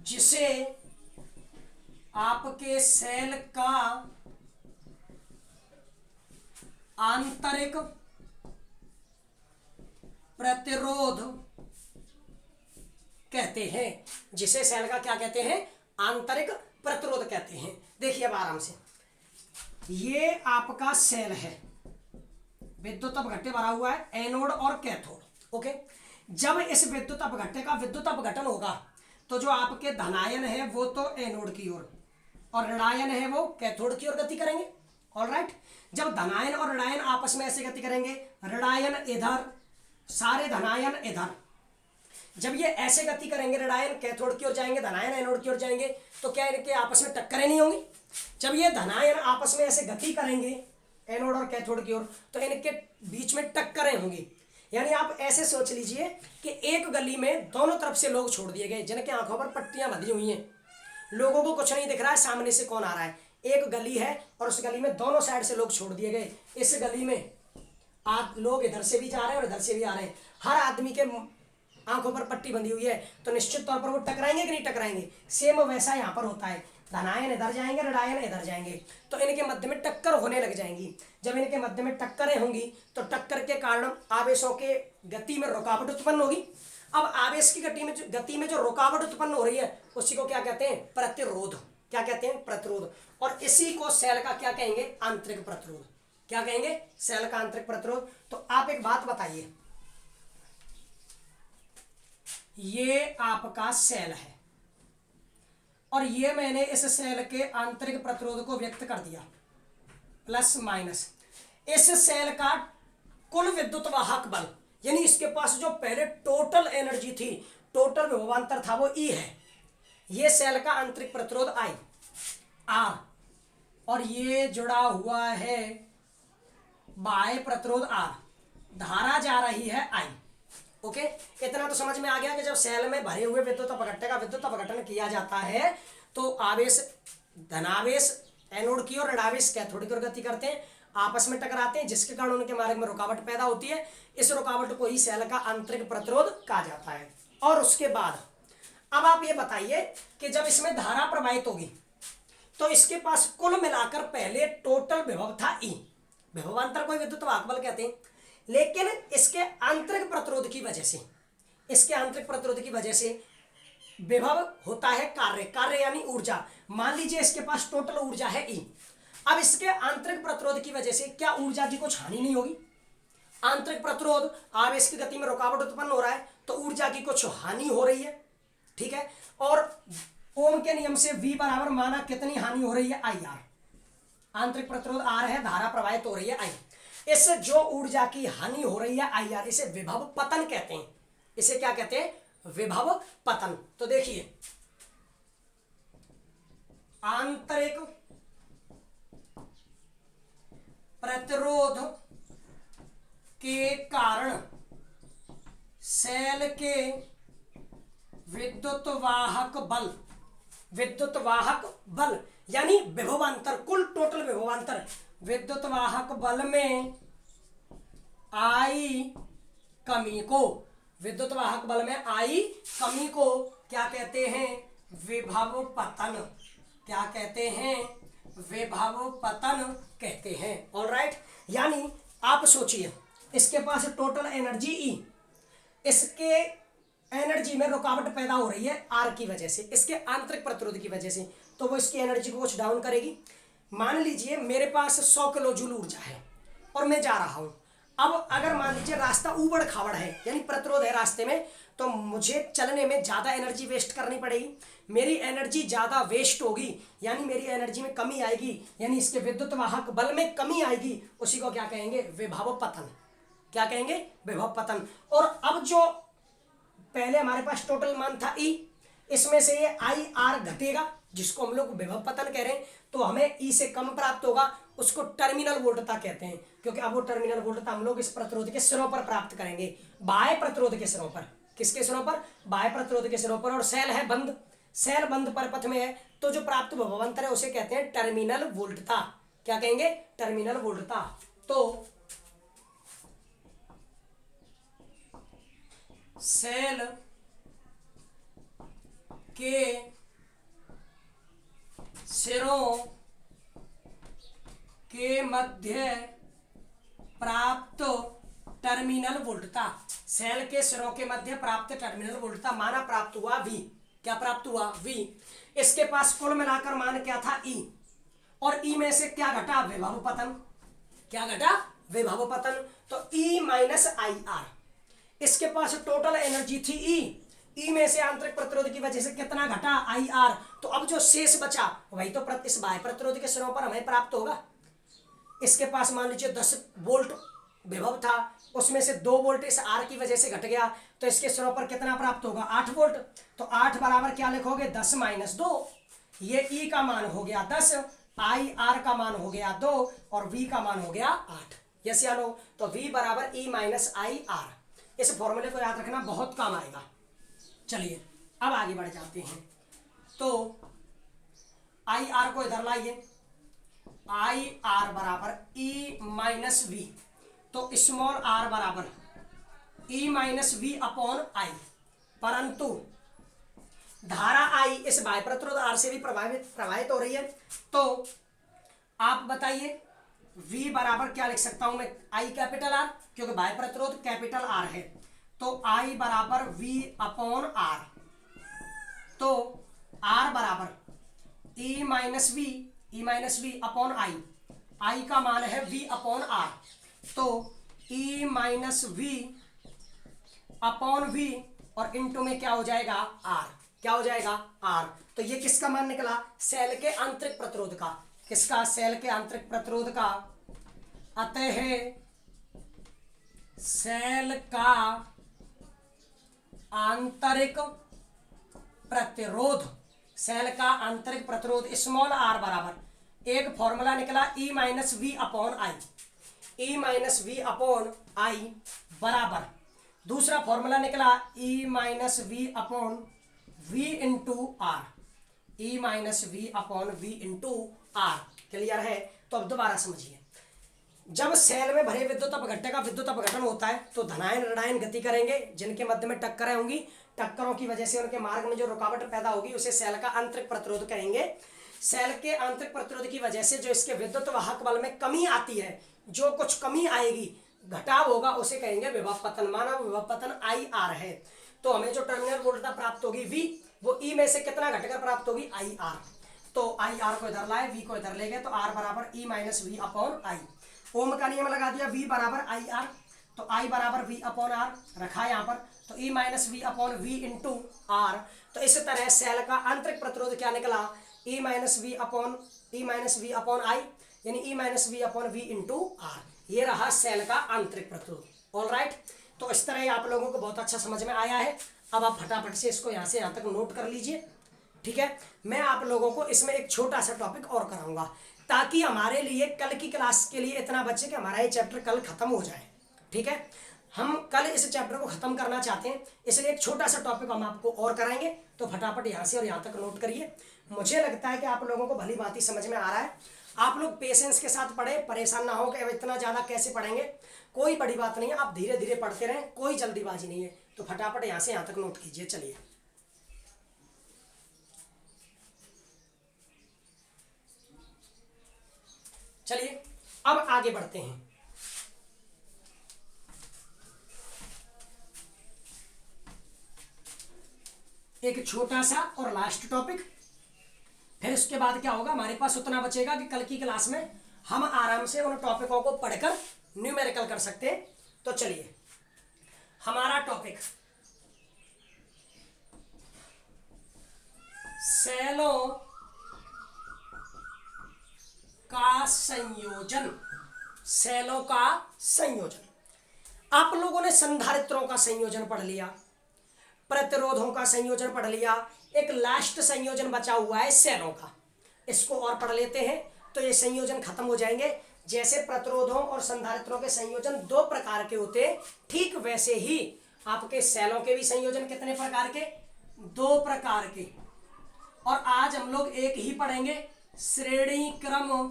जिसे आपके सेल का आंतरिक प्रतिरोध कहते हैं, जिसे सेल का क्या कहते हैं? आंतरिक प्रतिरोध कहते हैं। देखिए अब आराम से, ये आपका सेल है, विद्युत अपघट्य भरा हुआ है एनोड और कैथोड। ओके, जब इस विद्युत अपघट्य का विद्युत अपघटन होगा तो जो आपके धनायन है वो तो एनोड की ओर और ऋणायन है वो कैथोड की ओर गति करेंगे। ऑलराइट, जब धनायन और ऋणायन आपस में ऐसे गति करेंगे, ऋणायन इधर, सारे धनायन इधर, जब ये ऐसे गति करेंगे, ऋणायन कैथोड की ओर जाएंगे, धनायन एनोड की ओर जाएंगे, तो क्या इनके आपस में टक्करें नहीं होंगी? जब ये धनायन आपस में ऐसे गति करेंगे एनोड और कैथोड की ओर तो इनके बीच में टक्करें होंगी। यानी आप ऐसे सोच लीजिए कि एक गली में दोनों तरफ से लोग छोड़ दिए गए, जिनके आंखों पर पट्टियां बंधी हुई हैं, लोगों को कुछ नहीं दिख रहा है सामने से कौन आ रहा है। एक गली है और उस गली में दोनों साइड से लोग छोड़ दिए गए। इस गली में लोग इधर से भी जा रहे हैं और इधर से भी आ रहे हैं, हर आदमी के आंखों पर पट्टी बंधी हुई है, तो निश्चित तौर पर वो टकराएंगे कि नहीं टकराएंगे? सेम वैसा यहाँ पर होता है, धनायन इधर जाएंगे, ऋणायन इधर जाएंगे, तो इनके मध्य में टक्कर होने लग जाएंगी। जब इनके मध्य में टक्करें होंगी तो टक्कर के कारण आवेशों के गति में रुकावट उत्पन्न होगी। अब आवेश की गति में जो रुकावट उत्पन्न हो रही है उसी को क्या कहते हैं? प्रतिरोध। क्या कहते हैं? प्रतिरोध। और इसी को सेल का क्या कहेंगे? आंतरिक प्रतिरोध। क्या कहेंगे? सेल का आंतरिक प्रतिरोध। तो आप एक बात बताइए, ये आपका सेल है और ये मैंने इस सेल के आंतरिक प्रतिरोध को व्यक्त कर दिया प्लस माइनस। इस सेल का कुल विद्युत वाहक बल, यानी इसके पास जो पहले टोटल एनर्जी थी, टोटल विभवांतर था, वो ई है। ये सेल का आंतरिक प्रतिरोध आई आर और ये जुड़ा हुआ है बाह्य प्रतिरोध आर, धारा जा रही है आई। ओके, इतना तो समझ में आ गया कि जब सेल में भरे हुए विद्युत अपघट्य का विद्युत अपघटन किया जाता है तो आवेश, धनावेश एनोड की और ऋणावेश कैथोड की ओर गति करते हैं, आपस में टकराते हैं, जिसके कारण उनके मार्ग में रुकावट पैदा होती है। इस रुकावट को ही सेल का आंतरिक प्रतिरोध कहा जाता है। और उसके बाद अब आप ये बताइए कि जब इसमें धारा प्रवाहित होगी तो इसके पास कुल मिलाकर पहले टोटल विभव था ई, विभवांतर को विद्युत वाहक बल कहते हैं, लेकिन इसके आंतरिक प्रतिरोध की वजह से, इसके आंतरिक प्रतिरोध की वजह से विभव होता है कार्य, कार्य यानी ऊर्जा। मान लीजिए इसके पास टोटल ऊर्जा है E। अब इसके आंतरिक प्रतिरोध की वजह से क्या ऊर्जा की कुछ हानि नहीं होगी? आंतरिक प्रतिरोध, आवेश की गति में रुकावट उत्पन्न हो रहा है तो ऊर्जा की कुछ हानि हो रही है, ठीक है। और ओम के नियम से V बराबर माना कितनी हानि हो रही है? IR। आंतरिक प्रतिरोध R है, धारा प्रवाहित हो रही है I। इस जो ऊर्जा की हानि हो रही है IR, इसे विभव पतन कहते हैं। इसे क्या कहते हैं? विभव पतन। तो देखिए, आंतरिक प्रतिरोध के कारण सेल के विद्युत वाहक बल यानी विभवांतर, कुल टोटल विभवांतर, विद्युत वाहक बल में आई कमी को, विद्युत वाहक बल में आई कमी को क्या कहते हैं? विभव पतन। क्या कहते हैं? विभव पतन कहते हैं। ऑलराइट, यानी आप सोचिए, इसके पास टोटल एनर्जी E, इसके एनर्जी में रुकावट पैदा हो रही है R की वजह से, इसके आंतरिक प्रतिरोध की वजह से, तो वो इसकी एनर्जी को कुछ डाउन करेगी। मान लीजिए मेरे पास 100 किलो जूल ऊर्जा है और मैं जा रहा हूं। अब अगर मान लीजिए रास्ता ऊबड़ खाबड़ है, यानी प्रतिरोध है रास्ते में, तो मुझे चलने में ज़्यादा एनर्जी वेस्ट करनी पड़ेगी। मेरी एनर्जी ज़्यादा वेस्ट होगी, यानी मेरी एनर्जी में कमी आएगी, यानी इसके विद्युत वाहक बल में कमी आएगी। उसी को क्या कहेंगे? विभव पतन। क्या कहेंगे? विभव पतन। और अब जो पहले हमारे पास टोटल मान था E, इसमें से ये IR घटेगा, जिसको हम लोग विभव पतन कह रहे हैं, तो हमें E से कम प्राप्त होगा, उसको टर्मिनल वोल्टता कहते हैं। क्योंकि अब वो टर्मिनल वोल्टता हम लोग इस प्रतिरोध के सिरों पर प्राप्त करेंगे, बाह्य प्रतिरोध के सिरों पर। किसके सिरों पर? बाह्य प्रतिरोध के सिरों पर। और सेल है बंद, सेल बंद परपथ में है, तो जो प्राप्त विभवांतर है उसे कहते हैं टर्मिनल वोल्टता। क्या कहेंगे? टर्मिनल वोल्टता। तो सेल के सिरों के मध्य प्राप्त टर्मिनल वोल्टता, सेल के सिरों के मध्य प्राप्त टर्मिनल वोल्टता माना प्राप्त हुआ V। क्या प्राप्त हुआ? V। इसके पास कुल मिलाकर मान क्या था? E। और E में से क्या घटा? विभव पतन। क्या घटा? विभव पतन। तो E माइनस IR। इसके पास टोटल एनर्जी थी E में से आंतरिक प्रतिरोध की वजह से कितना घटा? IR। तो अब जो शेष बचा वही तो इस बाह्य प्रतिरोध के सिरों पर हमें प्राप्त होगा। इसके पास मान लीजिए 10 वोल्ट विभव था, उसमें से 2 वोल्ट इस R की वजह से घट गया, तो इसके सिरों पर कितना प्राप्त होगा? 8 वोल्ट। तो 8 बराबर क्या लिखोगे? 10 माइनस 2। ये E का मान हो गया 10, IR का मान हो गया 2 और V का मान हो गया 8। यस या नो? तो V बराबर E माइनस IR। इस फॉर्मूले को याद रखना, बहुत काम आएगा। चलिए अब आगे बढ़ जाते हैं। तो IR को इधर लाइए, IR बराबर E माइनस V। तो स्मॉल r बराबर E minus V upon I। परंतु धारा I इस बाह्य प्रतिरोध R से भी प्रभावित हो रही है, तो आप बताइए V बराबर क्या लिख सकता हूं मैं? I कैपिटल R, क्योंकि बाह्य प्रतिरोध कैपिटल R है, तो I बराबर V अपॉन R। तो R बराबर E minus V upon I का मान है V अपॉन R। तो E minus V upon V और इनटू में क्या हो जाएगा? R। क्या हो जाएगा? R। तो ये किसका मान निकला? सेल के आंतरिक प्रतिरोध का। किसका? सेल के आंतरिक प्रतिरोध का। अतः सेल का आंतरिक प्रतिरोध, सेल का आंतरिक प्रतिरोध स्मॉल r बराबर, एक फॉर्मूला निकला E minus V upon I। E minus V upon I बराबर दूसरा फॉर्मूला निकला E minus V upon V into R। E minus V upon V into R। Clear है? तो अब दोबारा समझिए, जब सेल में भरे विद्युत अपघट्य का विद्युत अपघटन होता है तो धनायन ऋणायन गति करेंगे, जिनके मध्य में टक्करें होंगी, टक्करों की वजह से उनके मार्ग में जो रुकावट पैदा होगी उसे सेल का आंतरिक प्रतिरोध कहेंगे। सेल के आंतरिक प्रतिरोध की वजह से जो इसके विद्युत वाहक बल में कमी आती है, जो कुछ कमी आएगी, घटाव होगा, उसे कहेंगे विभव पतन। माना विभव पतन IR है। तो हमें जो टर्मिनल वोल्टता प्राप्त होगी V, वो ई में से कितना घटकर प्राप्त होगी, आई आर। तो आई आर को इधर लाए, वी को इधर ले गए, तो आर बराबर ई माइनस वी अपॉन आई। ओम का नियम लगा दिया, वी बराबर आई आर, तो आई बराबर वी अपॉन आर रखा यहाँ पर, तो E minus V upon V into R. तो इस तरह सेल का आंतरिक प्रतिरोध क्या निकला, E minus V upon I, यानी E minus V upon V into R. ये रहा सेल का आंतरिक प्रतिरोध। ऑल राइट, तो इस तरह आप लोगों को बहुत अच्छा समझ में आया है। अब आप फटाफट से इसको यहाँ से यहाँ तक नोट कर लीजिए, ठीक है। मैं आप लोगों को इसमें एक छोटा सा टॉपिक और कराऊंगा, ताकि हमारे लिए कल की क्लास के लिए इतना बचे कि हमारा ये चैप्टर कल खत्म हो जाए, ठीक है। हम कल इस चैप्टर को खत्म करना चाहते हैं, इसलिए एक छोटा सा टॉपिक हम आपको और कराएंगे। तो फटाफट यहाँ से और यहाँ तक नोट करिए। मुझे लगता है कि आप लोगों को भली बात ही समझ में आ रहा है। आप लोग पेशेंस के साथ पढ़े, परेशान ना हो कि अब इतना ज़्यादा कैसे पढ़ेंगे। कोई बड़ी बात नहीं है, आप धीरे धीरे पढ़ते रहें, कोई जल्दीबाजी नहीं है। तो फटाफट यहाँ से यहाँ तक नोट कीजिए। चलिए चलिए अब आगे बढ़ते हैं। एक छोटा सा और लास्ट टॉपिक, फिर उसके बाद क्या होगा, हमारे पास उतना बचेगा कि कल की क्लास में हम आराम से उन टॉपिकों को पढ़कर न्यूमेरिकल कर सकते हैं। तो चलिए, हमारा टॉपिक सेलों का संयोजन। सेलों का संयोजन। आप लोगों ने संधारित्रों का संयोजन पढ़ लिया, प्रतिरोधों का संयोजन पढ़ लिया, एक लास्ट संयोजन बचा हुआ है सेलों का, इसको और पढ़ लेते हैं तो ये संयोजन खत्म हो जाएंगे। जैसे प्रतिरोधों और संधारित्रों के संयोजन दो प्रकार के होते हैं, ठीक वैसे ही आपके सेलों के भी संयोजन कितने प्रकार के, दो प्रकार के। और आज हम लोग एक ही पढ़ेंगे, श्रेणी क्रम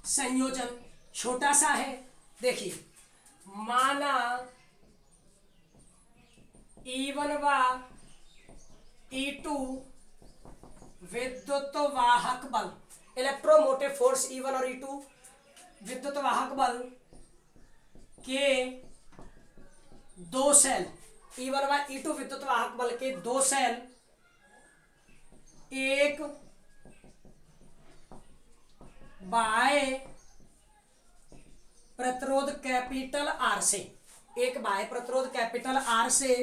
संयोजन। छोटा सा है, देखिए, माना E1 व E2 विद्युत वाहक बल, इलेक्ट्रोमोटिव फोर्स E1 और E2 विद्युत वाहक बल के दो सेल, E1 व E2 विद्युत वाहक बल के दो सेल एक बाह्य प्रतिरोध कैपिटल आर से, एक बाह्य प्रतिरोध कैपिटल आर से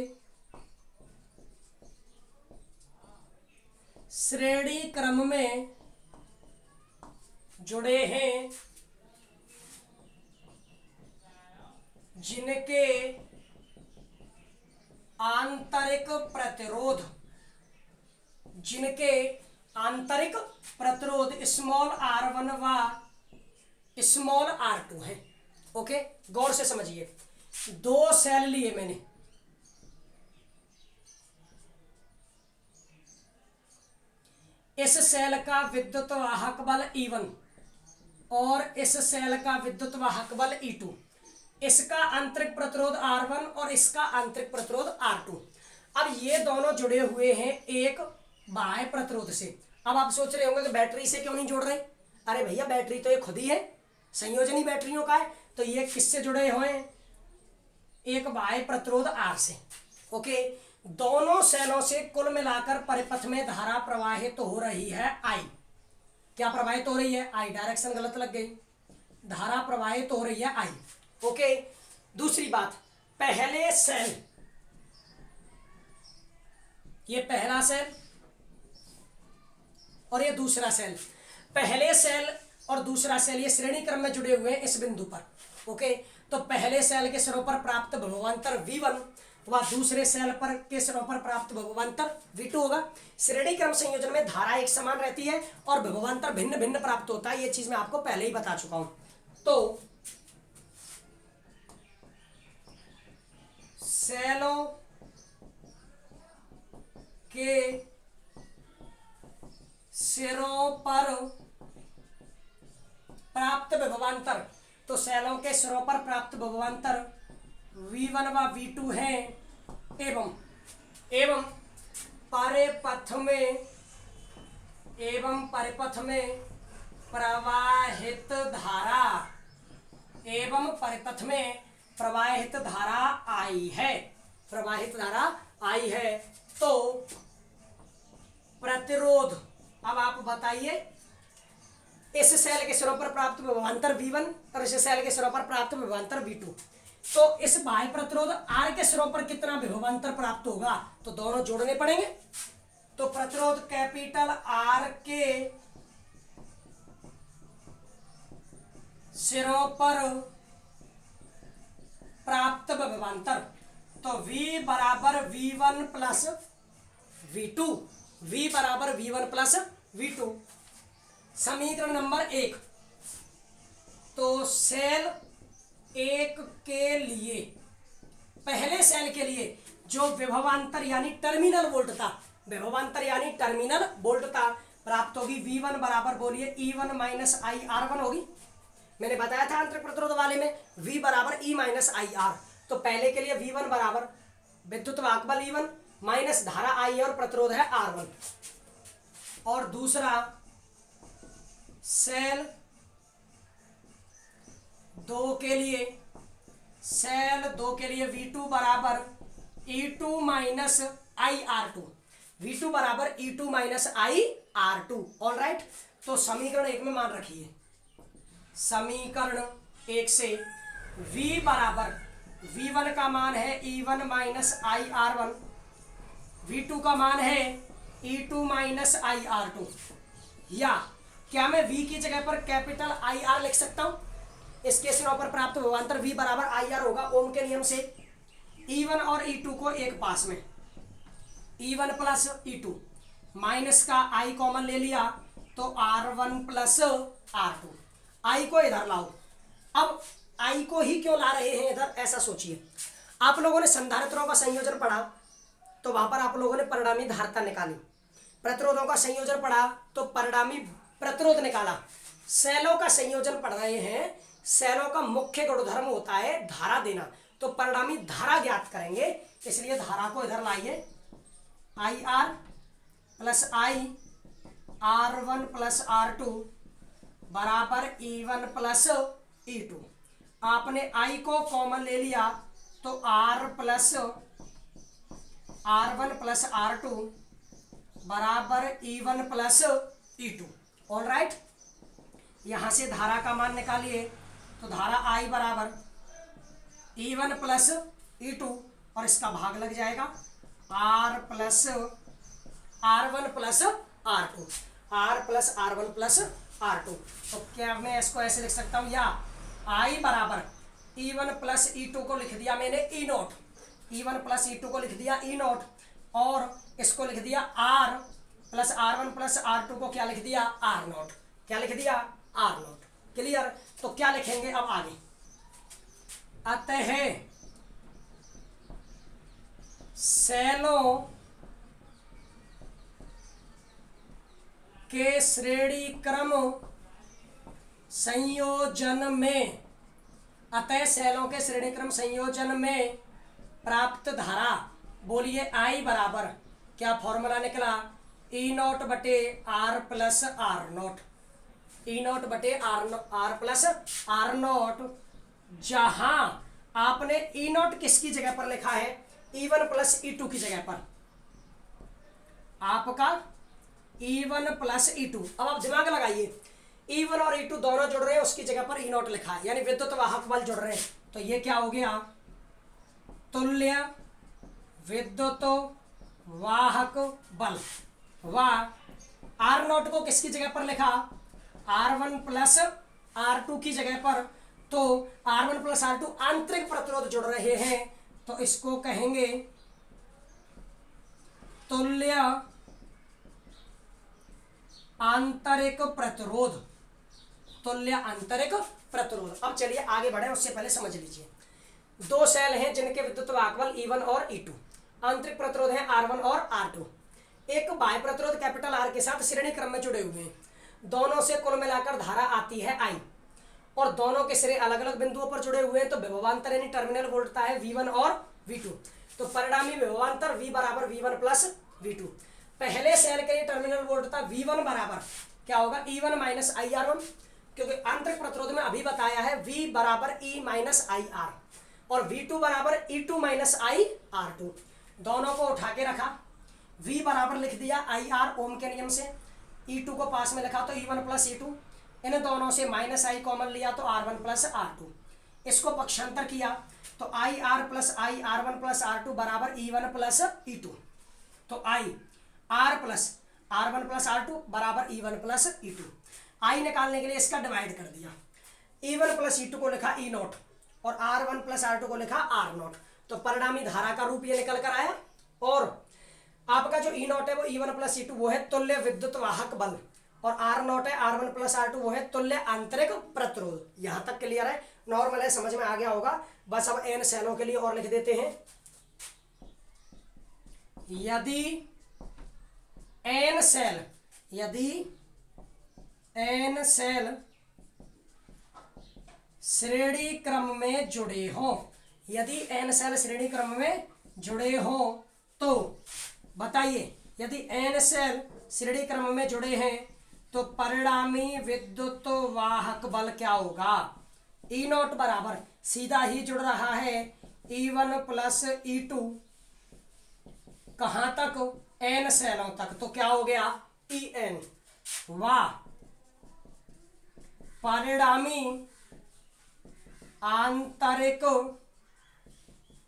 श्रेणी क्रम में जुड़े हैं, जिनके आंतरिक प्रतिरोध स्मॉल r1 व स्मॉल r2 है। ओके, गौर से समझिए, दो सेल लिए मैंने, इस सेल का विद्युत वाहक बल E1 और इस सेल का विद्युत वाहक बल E2, इसका आंतरिक प्रतिरोध R1 और इसका आंतरिक प्रतिरोध R2। अब ये दोनों जुड़े हुए हैं एक बाह्य प्रतिरोध से। अब आप सोच रहे होंगे कि बैटरी से क्यों नहीं जोड़ रहे। अरे भैया, बैटरी तो ये खुद ही है, संयोजन ही बैटरियों का है। तो ये किससे जुड़े हुए हैं, एक बाह्य प्रतिरोध R से। ओके, दोनों सेलों से कुल मिलाकर परिपथ में धारा प्रवाहित तो हो रही है I। क्या प्रवाहित तो हो रही है, I। डायरेक्शन गलत लग गई, धारा प्रवाहित तो हो रही है I। ओके, दूसरी बात, पहले सेल, ये पहला सेल और ये दूसरा सेल, पहले सेल और दूसरा सेल ये श्रेणी क्रम में जुड़े हुए हैं इस बिंदु पर। ओके, तो पहले सेल के सिरों पर प्राप्त विभवांतर V1 व दूसरे सेल पर के सिरों पर प्राप्त विभवांतर V2 होगा। श्रेणी क्रम संयोजन में धारा एक समान रहती है और विभवांतर भिन्न भिन्न प्राप्त होता है, ये चीज मैं आपको पहले ही बता चुका हूं। तो सेलों के सिरों पर प्राप्त विभवांतर, तो सेलों के सिरों पर प्राप्त विभवांतर V1 व V2 है, एवं परिपथ में प्रवाहित धारा I है, तो प्रतिरोध। अब आप बताइए, इस सेल के सिरों पर प्राप्त विभवांतर V1 और इस सेल के सिरों पर प्राप्त विभवांतर V2, तो इस बाह्य प्रतिरोध R के सिरों पर कितना विभवांतर प्राप्त होगा, तो दोनों जोड़ने पड़ेंगे। तो प्रतिरोध कैपिटल R के सिरों पर प्राप्त विभवांतर, तो V बराबर V1 प्लस V2, V बराबर V1 प्लस V2। समीकरण नंबर 1, तो सेल 1 के लिए, पहले सेल के लिए जो विभवांतर यानी टर्मिनल वोल्ट था, विभवांतर यानी टर्मिनल वोल्ट था, प्राप्त होगी V1 बराबर बोलिए E1 माइनस आई R1 होगी। मैंने बताया था आंतरिक प्रतिरोध वाले में V बराबर E माइनस आई R। तो पहले के लिए V1 बराबर विद्युत वाहक बल E1 माइनस धारा I और प्रतिरोध है R1। और दूसरा सेल 2 के लिए, सेल 2 के लिए V2 बराबर E2 माइनस आई R2, V2 बराबर E2 माइनस आई R2। ऑल राइट, तो समीकरण 1 में मान रखिए, समीकरण 1 से V बराबर V1 का मान है E1 माइनस आई R1, V2 का मान है E2 माइनस आई R2। या क्या मैं V की जगह पर कैपिटल आई R लिख सकता हूं? इसके सिरों पर प्राप्त विभवांतर V बराबर आई R होगा ओम के नियम से। E1 और E2 को एक पास में, E1 प्लस E2 माइनस का I कॉमन ले लिया तो R1 प्लस R2। I को इधर लाओ। अब I को ही क्यों ला रहे हैं इधर, ऐसा सोचिए। आप लोगों ने संधारित्रों का संयोजन पढ़ा तो वहां पर आप लोगों ने परिणामी धारिता निकाली, प्रतिरोधों का संयोजन पढ़ा तो परिणामी प्रतिरोध निकाला। सेलों का संयोजन पढ़ रहे हैं, सेलों का मुख्य गुणधर्म होता है धारा देना, तो परिणामी धारा ज्ञात करेंगे। इसलिए धारा को इधर लाइए, I R plus I R1 plus R2 बराबर E1 प्लस E2। आपने I को कॉमन ले लिया तो R plus R1 plus R2 बराबर E1 plus E2। All right, यहां से धारा का मान निकालिए तो धारा I बराबर E1 प्लस E2 और इसका भाग लग जाएगा R plus R1 plus R2, R plus R1 plus R2। तो क्या मैं इसको ऐसे लिख सकता हूं, या I बराबर E1 प्लस E2 को लिख दिया मैंने E note, E1 plus E2 को लिख दिया E नोट, और इसको लिख दिया R plus R1 plus R2 को क्या लिख दिया R नोट, क्या लिख दिया R नोट। क्लियर? तो क्या लिखेंगे अब आगे, अतः सेलों के श्रेणी क्रम संयोजन में, अतः सेलों के श्रेणी क्रम संयोजन में प्राप्त धारा बोलिए I बराबर क्या फॉर्मूला निकला, E नोट बटे R plus R note, E note बटे R प्लस R नोट। जहां आपने E नोट किसकी जगह पर लिखा है, E1 प्लस E2 की जगह पर, आपका E1 प्लस E2। अब आप दिमाग लगाइए, E1 और E2 दोनों जुड़ रहे हैं, उसकी जगह पर E नोट लिखा है, यानी विद्युत वाहक बल जुड़ रहे हैं। तो ये क्या हो गया, तुल्य विद्युत वाहक बल। वाह, R नोट को किसकी जगह पर लिखा, R1 प्लस R2 की जगह पर, तो R1 प्लस R2 आंतरिक प्रतिरोध जुड़ रहे हैं, तो इसको कहेंगे तुल्य आंतरिक प्रतिरोध, तुल्य आंतरिक प्रतिरोध। अब चलिए आगे बढ़े, उससे पहले समझ लीजिए, दो सेल हैं जिनके विद्युत वाहक बल E1 और E2, आंतरिक प्रतिरोध है R1 और R2। एक बाह्य प्रतिरोध कैपिटल R के साथ श्रेणी क्रम में जुड़े हुए हैं, दोनों से कुल मिलाकर धारा आती है I, और दोनों के सिरे अलग अलग बिंदुओं पर जुड़े हुए हैं, तो विभवांतर यानी टर्मिनल वोल्टता है V1 और V2। तो परिणामी विभवांतर V बराबर V1 प्लस V2। पहले सेल के लिए टर्मिनल वोल्टता V1 बराबर क्या होगा, E1 माइनस आई R1, क्योंकि आंतरिक प्रतिरोध में अभी बताया है V बराबर E माइनस आई R, और V2 बराबर E2 माइनस आई R2। दोनों को उठा के रखा, V बराबर लिख दिया IR ओम के नियम से, E2 को पास में लिखा तो E1 प्लस E2, इन दोनों से -I कॉमन लिया तो R1 प्लस R2, इसको पक्षांतर किया तो IR plus IR1 plus R2 बराबर E1 प्लस E2, तो IR plus R1 plus R2 बराबर E1 प्लस E2। I निकालने के लिए इसका डिवाइड कर दिया, E1 प्लस E2 को लिखा E0 और R1 प्लस R2 को लिखा R0, तो परिणामी धारा का रूप ये निकल कर आया। और आपका जो E0 है वो E1 प्लस E2 वो है तुल्य विद्युत वाहक बल, और R0 है R1 प्लस R2 वो है तुल्य आंतरिक प्रतिरोध। यहां तक क्लियर है, नॉर्मल है, समझ में आ गया होगा। बस अब n सेलों के लिए और लिख देते हैं, यदि n सेल श्रेणी क्रम में जुड़े हों, यदि n सेल श्रेणी क्रम में जुड़े हों तो बताइए, यदि n सेल श्रेणी क्रम में जुड़े हैं तो परिणामी विद्युत वाहक बल क्या होगा? E0 बराबर सीधा ही जुड़ रहा है E1 प्लस E2 कहां तक? n सेलों तक, तो क्या हो गया En। वाह, परिणामी आंतरिक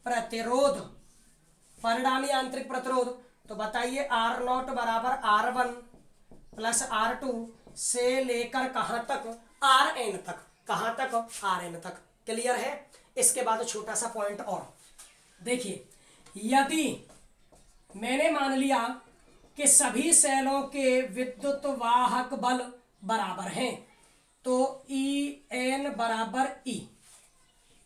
प्रतिरोध, परिणामी आंतरिक प्रतिरोध, तो बताइए R0 बराबर R1 प्लस R2 से लेकर कहां तक? Rn तक। कहां तक? Rn तक। क्लियर है? इसके बाद छोटा सा पॉइंट और देखिए, यदि मैंने मान लिया कि सभी सेलों के विद्युत वाहक बल बराबर हैं तो En बराबर E।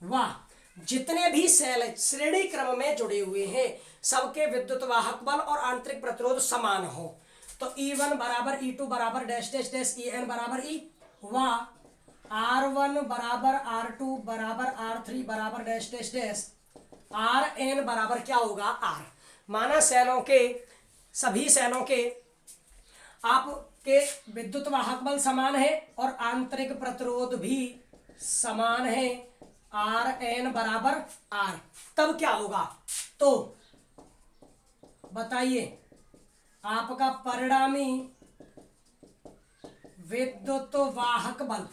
वाह, जितने भी सेल श्रेणी क्रम में जुड़े हुए हैं सबके विद्युत वाहक बल और आंतरिक प्रतिरोध समान हो, तो E1 बराबर E2 बराबर डैश डैश डैश En बराबर E। वाह, R1 बराबर R2 बराबर R3 बराबर डैश डैश डैश Rn बराबर क्या होगा? R। माना सेलों के, सभी सेलों के आपके विद्युत वाहक बल समान है और आंतरिक प्रतिरोध भी समान है, Rn बराबर R। तब क्या होगा? तो बताइए, आपका परिणामी विद्युत वाहक बल,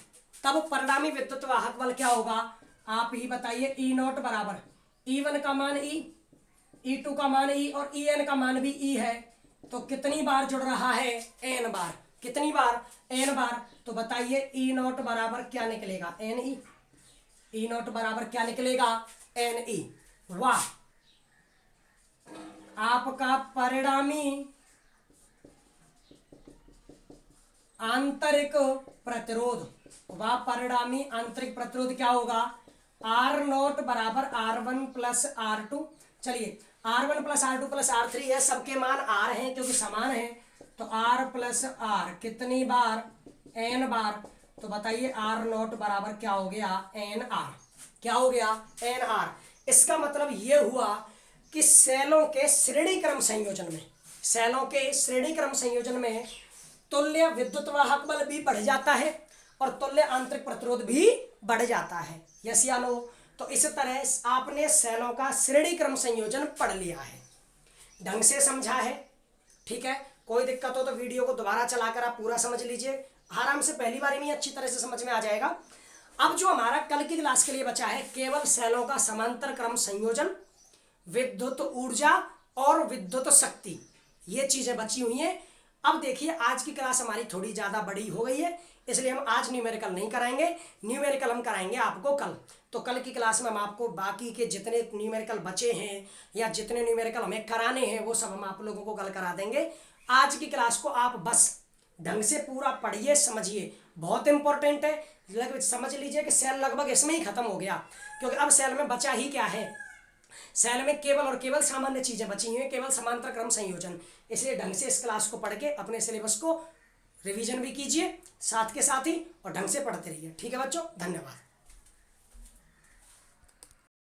तब परिणामी विद्युत वाहक बल क्या होगा? आप ही बताइए। E0 बराबर E1 का मान E, E2 का मान E और En का मान भी E है, तो कितनी बार जुड़ रहा है? n बार। कितनी बार? n बार। तो बताइए E0 बराबर क्या निकलेगा? Ne। E0 बराबर क्या निकलेगा? Ne। वाह, आपका परिणामी आंतरिक प्रतिरोध, वह परिणामी आंतरिक प्रतिरोध क्या होगा? R0 बराबर R1 प्लस R2। चलिए, R1 plus R2 plus R3 है, सबके मान R हैं क्योंकि समान है, तो R प्लस R कितनी बार? n बार। तो बताइए R0 बराबर क्या हो गया? NR। क्या हो गया? NR। इसका मतलब ये हुआ कि सेलों के श्रेणी क्रम संयोजन में, सेलों के श्रेणी क्रम संयोजन में तुल्य विद्युत वाहक बल भी बढ़ जाता है और तुल्य आंतरिक प्रतिरोध भी बढ़ जाता है। यस या नो? तो इस तरह आपने सेलों का श्रेणी क्रम संयोजन पढ़ लिया है, ढंग से समझा है। ठीक है, कोई दिक्कत हो तो वीडियो को दोबारा चलाकर आप पूरा समझ लीजिए, आराम से पहली बार में अच्छी तरह से समझ में आ जाएगा। अब जो हमारा कल की क्लास के लिए बचा है केवल सेलों का समांतर क्रम संयोजन, विद्युत ऊर्जा और विद्युत शक्ति, ये चीजें बची हुई हैं। अब देखिए, आज की क्लास हमारी थोड़ी ज़्यादा बड़ी हो गई है, इसलिए हम आज न्यूमेरिकल नहीं कराएंगे, न्यूमेरिकल हम कराएंगे आपको कल। तो कल की क्लास में हम आपको बाकी के जितने न्यूमेरिकल बचे हैं या जितने न्यूमेरिकल हमें कराने हैं वो सब हम आप लोगों को कल करा देंगे। आज की क्लास को आप बस ढंग से पूरा पढ़िए, समझिए, बहुत इंपॉर्टेंट है। समझ लीजिए कि सेल लगभग इसमें ही खत्म हो गया, क्योंकि अब सेल में बचा ही क्या है? सेल में केवल और केवल सामान्य चीजें बची हुई हैं, केवल समांतर क्रम संयोजन। इसलिए ढंग से इस क्लास को पढ़ के अपने सिलेबस को रिवीजन भी कीजिए साथ के साथ ही, और ढंग से पढ़ते रहिए। ठीक है बच्चों, धन्यवाद।